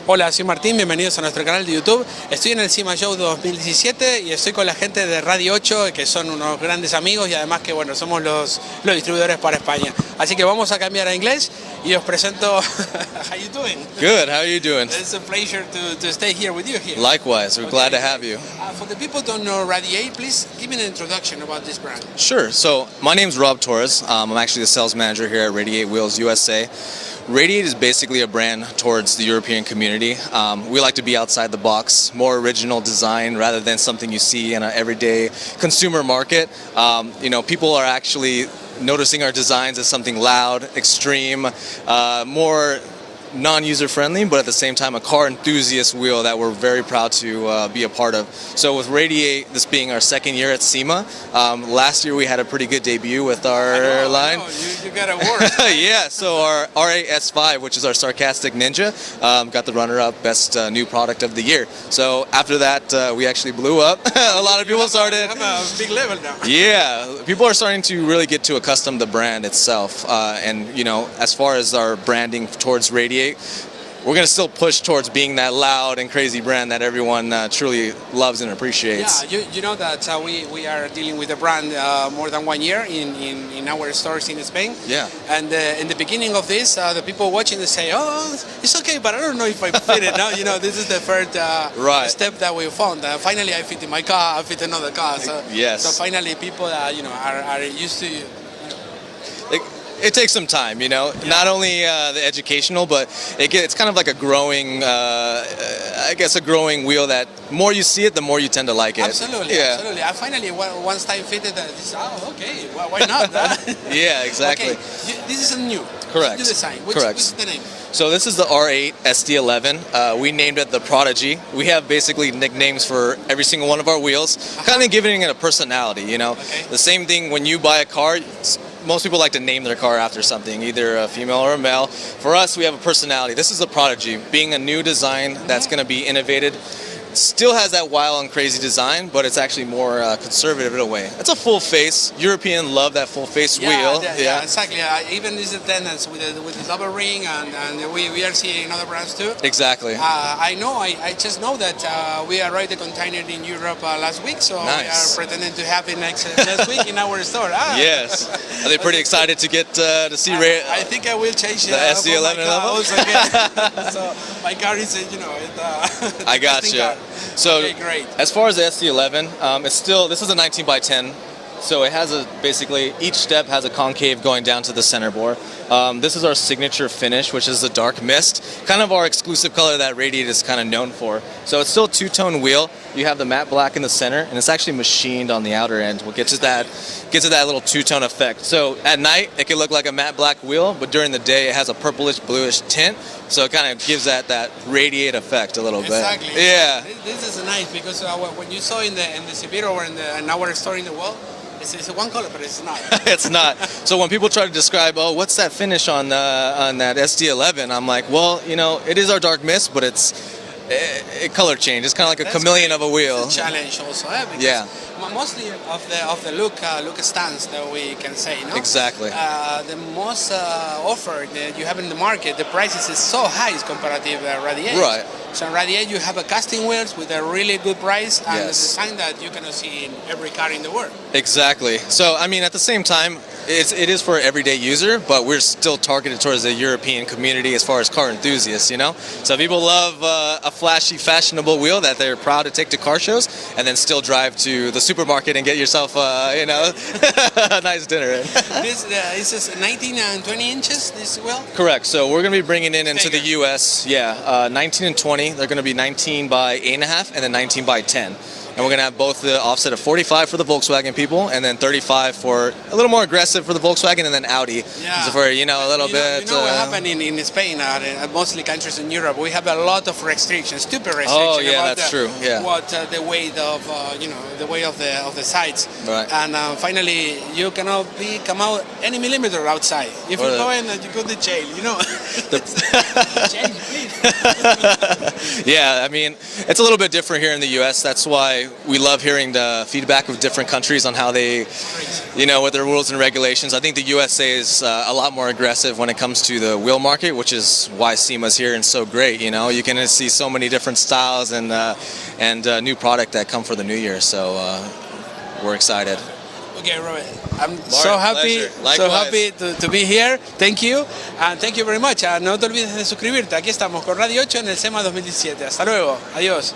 Hola, soy Martín, bienvenidos a nuestro canal de YouTube. Estoy en el Sema Show 2017 y estoy con la gente de RADI8, que son unos grandes amigos y además que bueno, somos los distribuidores para España. Así que vamos a cambiar a inglés y os presento. How you doing? Good, how are you doing? It's a pleasure to stay here with you here. Likewise, we're glad to have you. For the people who don't know RADI8, please give me an introduction about this brand. Sure, so my name's Rob Torrez. I'm actually the sales manager here at RADI8 Wheels USA. RADI8 is basically a brand towards the European community. We like to be outside the box, more original design rather than something you see in an everyday consumer market. People are actually noticing our designs as something loud, extreme, more non-user friendly, but at the same time a car enthusiast wheel that we're very proud to be a part of. So with RADI8, this being our second year at SEMA, last year we had a pretty good debut with our line. You got a award. Yeah, so our RAS5, which is our sarcastic ninja, got the runner-up best new product of the year. So after that, we actually blew up. A lot of people started. Have a big level now. Yeah, people are starting to really get to accustom the brand itself, and as far as our branding towards RADI8, we're going to still push towards being that loud and crazy brand that everyone truly loves and appreciates. Yeah, you know that we are dealing with the brand more than 1 year in our stores in Spain. Yeah. And in the beginning of this, the people watching, they say, oh, it's okay, but I don't know if I fit it. No, this is the first step that we found. Finally, I fit in my car, I fit another car. So, yes. So finally, people are used to you. It takes some time, not only the educational, but it's kind of like a growing, a growing wheel that more you see it, the more you tend to like it. Absolutely, yeah. Absolutely. I finally, once time fitted, okay, well, why not? Yeah, exactly. Okay. This is new. Correct. New design. Correct. What's the name? So this is the R8 SD11. We named it the Prodigy. We have basically nicknames for every single one of our wheels, kind of giving it a personality, Okay. The same thing when you buy a car, most people like to name their car after something, either a female or a male. For us, we have a personality. This is the Prodigy, being a new design that's going to be innovated. Still has that wild and crazy design, but it's actually more conservative in a way. It's a full face. European love that full face wheel. Yeah, exactly. Even this attendance with the double ring, and we are seeing in other brands too. Exactly. I just know that we arrived the container in Europe last week, so nice. we are pretending to have it next week in our store. Yes. Are they pretty excited to get to see I think I will change the SD11 level? Also again. So my car is, I got you. So okay, great. As far as the SD11, this is a 19 by 10. So it has basically each step has a concave going down to the center bore. This is our signature finish, which is the dark mist, kind of our exclusive color that RADI8 is kind of known for. So it's still a two-tone wheel. You have the matte black in the center, and it's actually machined on the outer end, what gets it that little two-tone effect. So at night, it can look like a matte black wheel, but during the day, it has a purplish bluish tint. So it kind of gives that RADI8 effect a little bit. Exactly. Yeah. This is nice because when you saw in the Sibiro or in our store in the wall, it's one color, but it's not. It's not. So when people try to describe, what's that finish on that SD11? I'm like, well, it is our dark mist, but it's color change. It's kind of like a chameleon of a wheel. It's a challenge also, because yeah. Mostly of the look stance that we can say, no? Exactly. The most offer that you have in the market, the prices is so high as comparative RADI8. Right. So in RADI8 you have a casting wheels with a really good price and yes. a design that you cannot see in every car in the world. Exactly. So at the same time, it is for everyday user, but we're still targeted towards the European community as far as car enthusiasts, So people love a flashy, fashionable wheel that they're proud to take to car shows and then still drive to the supermarket and get yourself, a nice dinner. This is 19 and 20 inches, this wheel? Correct. So we're going to be bringing it into the U.S., 19 and 20. They're going to be 19 by 8.5 and then 19 by 10. And we're going to have both the offset of 45 for the Volkswagen people and then 35 for a little more aggressive for the Volkswagen and then Audi. Yeah. So for, a little bit... You know what happened in Spain, mostly countries in Europe, we have a lot of restrictions, stupid restrictions. Oh, yeah, about that's true. Yeah. What the weight of, the weight of the sides. Right. And finally, you cannot come out any millimeter outside. If you go in, you go to jail, Change, please. Yeah, it's a little bit different here in the U.S. That's why we love hearing the feedback of different countries on how they, with their rules and regulations. I think the USA is a lot more aggressive when it comes to the wheel market, which is why Sema's here and so great. You can see so many different styles and new product that come for the new year. So we're excited. Okay, Robert, I'm so happy to be here. Thank you, and thank you very much. No te olvides de suscribirte. Aquí estamos con Radio 8 en el Sema 2017. Hasta luego. Adiós.